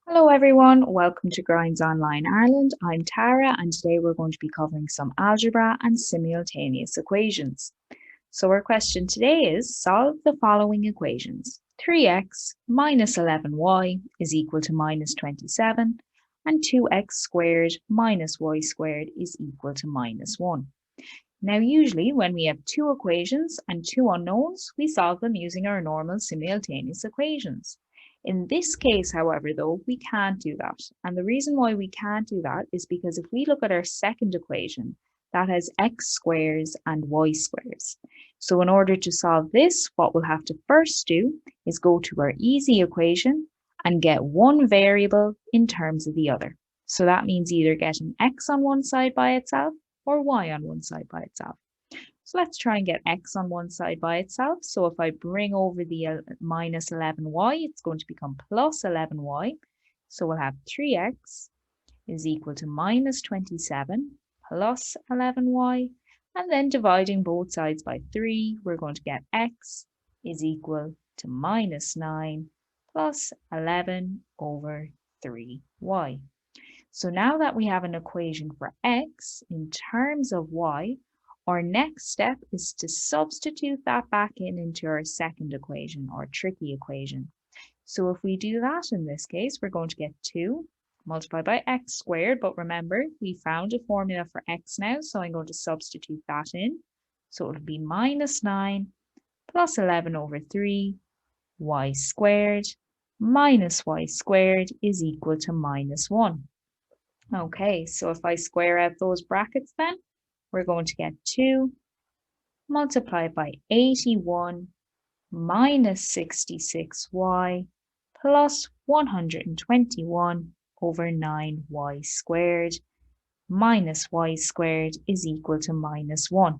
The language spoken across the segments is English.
Hello everyone, welcome to Grinds Online Ireland. I'm Tara and today we're going to be covering some algebra and simultaneous equations. So our question today is solve the following equations. 3x minus 11y is equal to minus 27 and 2x squared minus y squared is equal to minus 1. Now usually when we have two equations and two unknowns, we solve them using our normal simultaneous equations. In this case, however, though, we can't do that. And the reason why we can't do that is because if we look at our second equation, that has x squares and y squares. So in order to solve this, what we'll have to first do is go to our easy equation and get one variable in terms of the other. So that means either getting x on one side by itself or y on one side by itself. So let's try and get x on one side by itself. So if I bring over the minus 11y, it's going to become plus 11y. So we'll have 3x is equal to minus 27 plus 11y. And then dividing both sides by 3, we're going to get x is equal to minus 9 plus 11 over 3y. So now that we have an equation for x in terms of y, our next step is to substitute that back into our second equation or tricky equation. So if we do that in this case, we're going to get 2 multiplied by x squared. But remember, we found a formula for x now, so I'm going to substitute that in. So it'll be minus 9 plus 11 over 3 y squared minus y squared is equal to minus 1. Okay, so if I square out those brackets then, we're going to get 2 multiplied by 81 minus 66y plus 121 over 9y squared minus y squared is equal to minus 1.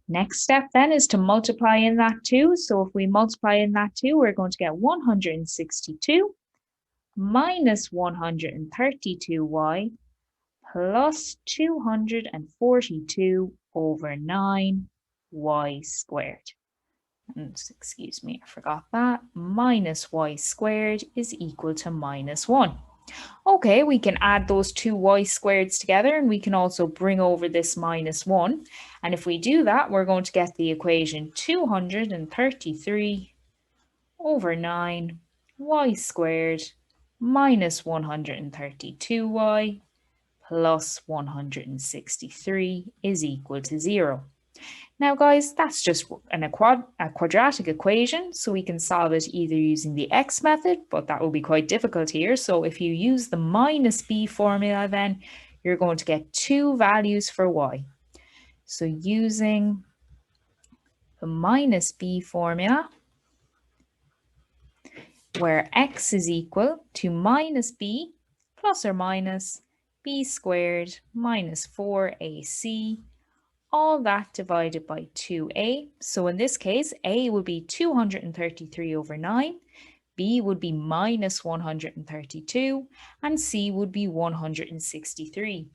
Next step then is to multiply in that 2. So if we multiply in that 2, we're going to get 162 minus 132y plus 242 over 9y squared. And excuse me, I forgot that. Minus y squared is equal to minus 1. Okay, we can add those two y squareds together and we can also bring over this minus 1. And if we do that, we're going to get the equation 233 over 9 y squared minus 132y plus 163 is equal to 0. Now guys, that's just a quadratic equation, so we can solve it either using the x method, but that will be quite difficult here. So if you use the minus b formula, then you're going to get two values for y. So using the minus b formula, where x is equal to minus b plus or minus b squared minus 4ac, all that divided by 2a. So in this case, a would be 233 over 9, b would be minus 132, and c would be 163.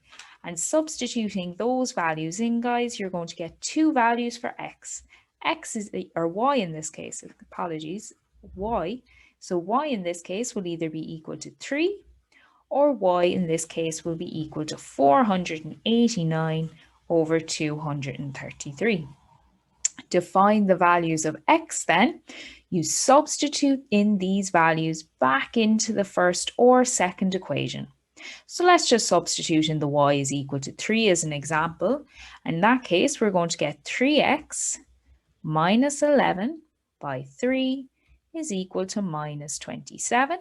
And substituting those values in, guys, you're going to get two values for x. X is, or y in this case, apologies, y. So y in this case will either be equal to 3 or y in this case will be equal to 489 over 233. To find the values of x then, you substitute in these values back into the first or second equation. So let's just substitute in the y is equal to 3 as an example. In that case, we're going to get 3x minus 11 by 3 is equal to minus 27.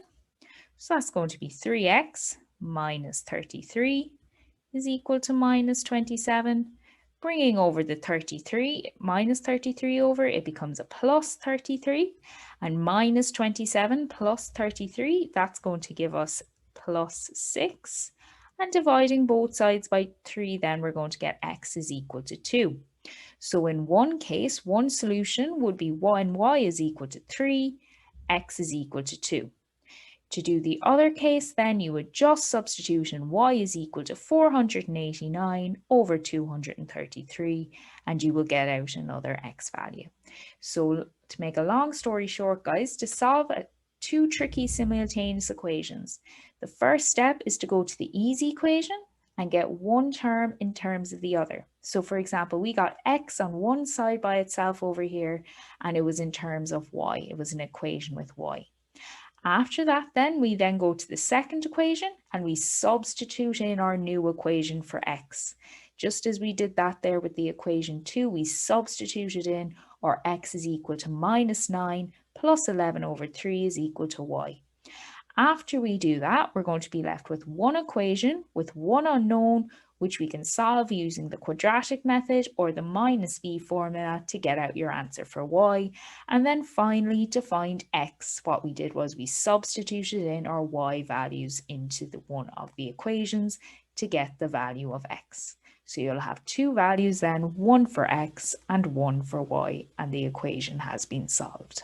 So that's going to be 3x minus 33 is equal to minus 27. Bringing over the 33, minus 33 over, it becomes a plus 33. And minus 27 plus 33, that's going to give us plus 6. And dividing both sides by 3, then we're going to get x is equal to 2. So in one case, one solution would be when y is equal to 3, x is equal to 2. To do the other case, then you would just substitute in y is equal to 489 over 233, and you will get out another x value. So to make a long story short, guys, to solve two tricky simultaneous equations. The first step is to go to the easy equation and get one term in terms of the other. So for example, we got x on one side by itself over here, and it was in terms of y. It was an equation with y. After that, then we then go to the second equation and we substitute in our new equation for x. Just as we did that there with the equation 2, we substituted in our x is equal to minus 9 plus 11 over 3 is equal to y. After we do that, we're going to be left with one equation with one unknown, which we can solve using the quadratic method or the minus v formula to get out your answer for y. And then finally, to find x, what we did was we substituted in our y values into one of the equations to get the value of x. So you'll have two values then, one for x and one for y, and the equation has been solved.